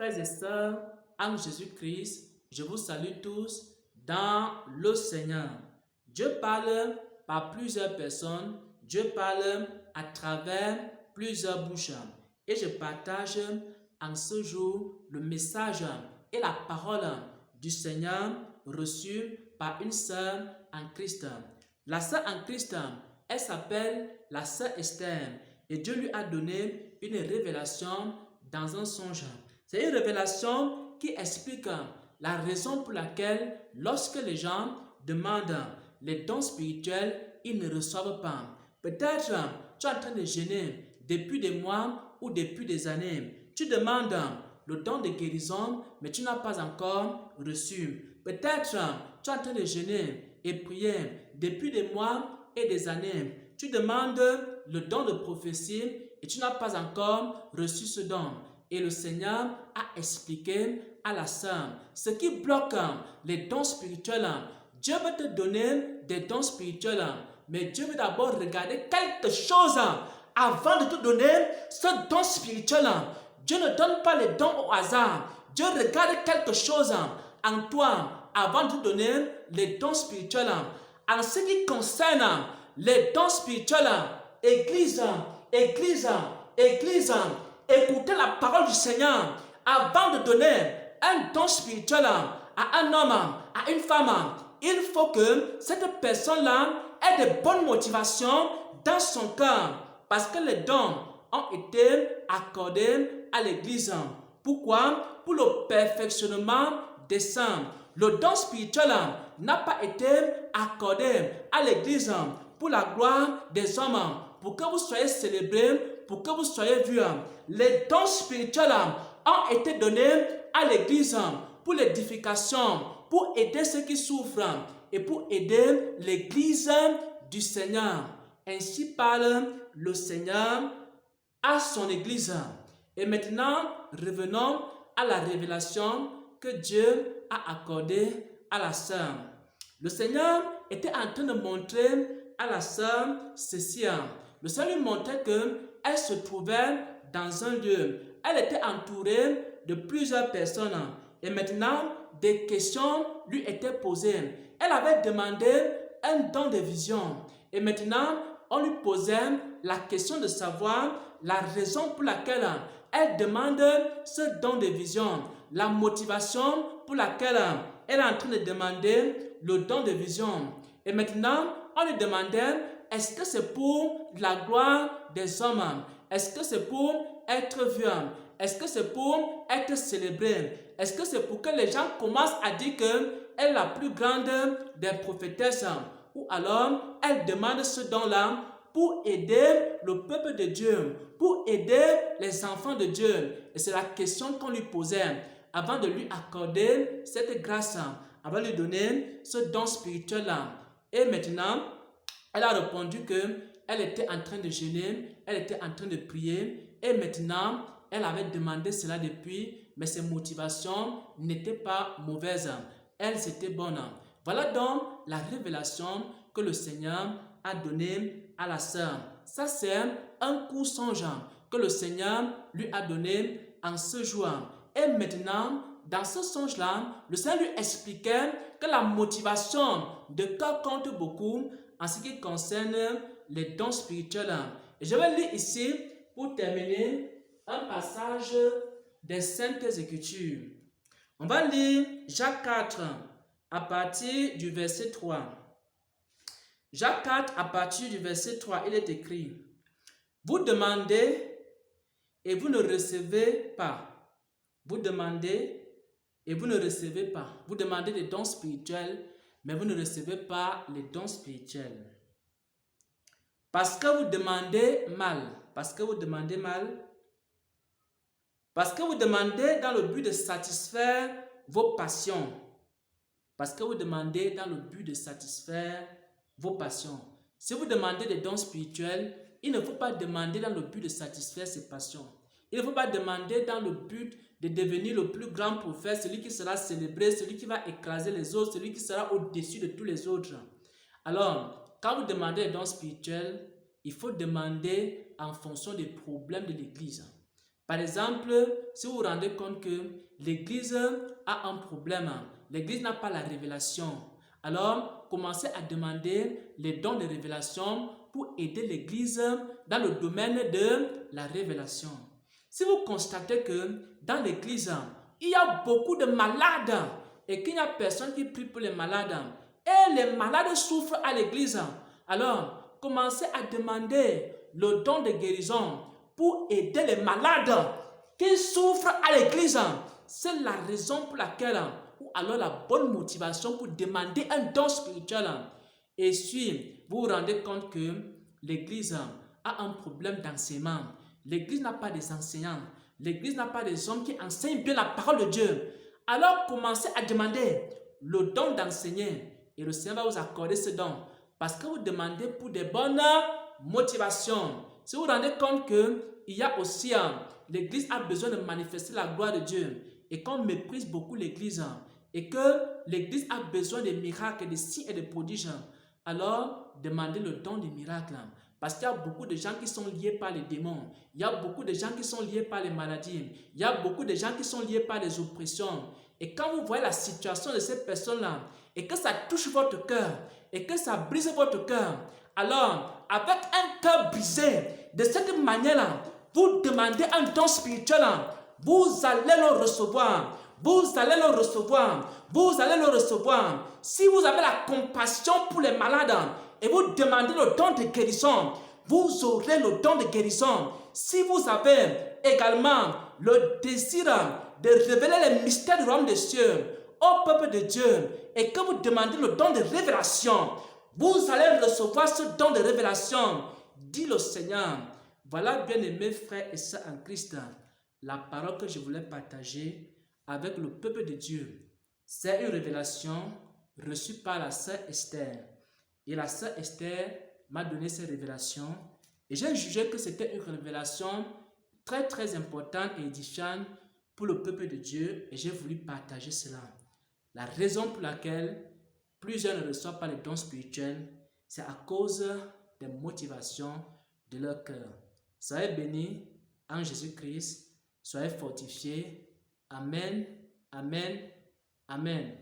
frères et sœurs en Jésus-Christ, je vous salue tous dans le Seigneur. Dieu parle par plusieurs personnes, Dieu parle à travers plusieurs bouches. Et je partage en ce jour le message et la parole du Seigneur reçue par une sœur en Christ. La sœur en Christ, elle s'appelle la sœur Esther et Dieu lui a donné une révélation dans un songe. C'est une révélation qui explique la raison pour laquelle lorsque les gens demandent les dons spirituels, ils ne reçoivent pas. Peut-être tu es en train de jeûner depuis des mois ou depuis des années. Tu demandes le don de guérison, mais tu n'as pas encore reçu. Peut-être tu es en train de jeûner et prier depuis des mois et des années. Tu demandes le don de prophétie et tu n'as pas encore reçu ce don. Et le Seigneur a expliqué à la sœur ce qui bloque les dons spirituels. Dieu veut te donner des dons spirituels, mais Dieu veut d'abord regarder quelque chose avant de te donner ce don spirituel. Dieu ne donne pas les dons au hasard. Dieu regarde quelque chose en toi avant de te donner les dons spirituels. En ce qui concerne les dons spirituels, Église, écoutez la parole du Seigneur avant de donner un don spirituel à un homme, à une femme. Il faut que cette personne-là ait de bonnes motivations dans son cœur parce que les dons ont été accordés à l'Église. Pourquoi? Pour le perfectionnement des saints. Le don spirituel n'a pas été accordé à l'Église pour la gloire des hommes, pour que vous soyez célébrés, pour que vous soyez vus. Les dons spirituels ont été donnés à l'Église pour l'édification, pour aider ceux qui souffrent et pour aider l'Église du Seigneur. Ainsi parle le Seigneur à son Église. Et maintenant, revenons à la révélation que Dieu a accordée à la sœur. Le Seigneur était en train de montrer à la sœur ceci. Le Seigneur lui montrait qu'elle se trouvait dans un lieu. Elle était entourée de plusieurs personnes. Et maintenant, des questions lui étaient posées. Elle avait demandé un don de vision. Et maintenant, on lui posait la question de savoir la raison pour laquelle elle demande ce don de vision. La motivation pour laquelle elle est en train de demander le don de vision. Et maintenant, on lui demandait, est-ce que c'est pour la gloire des hommes? Est-ce que c'est pour être vu? Est-ce que c'est pour être célébré? Est-ce que c'est pour que les gens commencent à dire qu'elle est la plus grande des prophétesses? Ou alors, elle demande ce don-là pour aider le peuple de Dieu, pour aider les enfants de Dieu. Et c'est la question qu'on lui posait avant de lui accorder cette grâce, avant de lui donner ce don spirituel-là. Et maintenant, elle a répondu qu'elle était en train de jeûner, elle était en train de prier, et maintenant, elle avait demandé cela depuis, mais ses motivations n'étaient pas mauvaises. Elles étaient bonnes. Voilà donc la révélation que le Seigneur a donnée à la sœur. Ça, c'est un court songe que le Seigneur lui a donné en ce jour. Et maintenant, dans ce songe-là, le Seigneur lui expliquait que la motivation de cœur compte beaucoup en ce qui concerne les dons spirituels. Et je vais lire ici, pour terminer, un passage des Saintes Écritures. On va lire Jacques 4 à partir du verset 3. Jacques 4 à partir du verset 3, il est écrit: Vous demandez et vous ne recevez pas. Vous demandez et vous ne recevez pas. Vous demandez des dons spirituels, mais vous ne recevez pas les dons spirituels. Parce que vous demandez mal. Parce que vous demandez mal. Parce que vous demandez dans le but de satisfaire vos passions. Parce que vous demandez dans le but de satisfaire vos passions. Si vous demandez des dons spirituels, il ne faut pas demander dans le but de satisfaire ses passions. Il ne faut pas demander dans le but de devenir le plus grand prophète, celui qui sera célébré, celui qui va écraser les autres, celui qui sera au-dessus de tous les autres. Alors, quand vous demandez des dons spirituels, il faut demander en fonction des problèmes de l'Église. Par exemple, si vous vous rendez compte que l'église a un problème, l'église n'a pas la révélation, alors commencez à demander les dons de révélation pour aider l'église dans le domaine de la révélation. Si vous constatez que dans l'église, il y a beaucoup de malades et qu'il n'y a personne qui prie pour les malades, et les malades souffrent à l'église, alors commencez à demander le don de guérison pour aider les malades qui souffrent à l'église. C'est la raison pour laquelle, ou alors la bonne motivation pour demander un don spirituel. Et si vous vous rendez compte que l'église a un problème d'enseignement, l'église n'a pas des enseignants, l'église n'a pas des hommes qui enseignent bien la parole de Dieu, alors commencez à demander le don d'enseigner et le Seigneur va vous accorder ce don parce que vous demandez pour des bonnes motivations. Si vous vous rendez compte qu'il y a aussi, l'église a besoin de manifester la gloire de Dieu et qu'on méprise beaucoup l'église et que l'église a besoin de miracles, de signes et de prodiges, alors demandez le don des miracles. Parce qu'il y a beaucoup de gens qui sont liés par les démons. Il y a beaucoup de gens qui sont liés par les maladies. Il y a beaucoup de gens qui sont liés par les oppressions. Et quand vous voyez la situation de ces personnes-là, et que ça touche votre cœur, et que ça brise votre cœur, alors, avec un cœur brisé, de cette manière-là, vous demandez un don spirituel, vous allez le recevoir. Vous allez le recevoir. Vous allez le recevoir. Si vous avez la compassion pour les malades et vous demandez le don de guérison, vous aurez le don de guérison. Si vous avez également le désir de révéler les mystères du royaume des cieux au peuple de Dieu et que vous demandez le don de révélation, vous allez recevoir ce don de révélation. Dit le Seigneur. Voilà, bien-aimés frères et sœurs en Christ, la parole que je voulais partager avec le peuple de Dieu. C'est une révélation reçue par la sœur Esther. Et la sœur Esther m'a donné ces révélations. Et j'ai jugé que c'était une révélation très très importante et édifiante pour le peuple de Dieu. Et j'ai voulu partager cela. La raison pour laquelle plusieurs ne reçoivent pas les dons spirituels, c'est à cause des motivations de leur cœur. Soyez bénis en Jésus-Christ. Soyez fortifiés. Amen. Amen. Amen.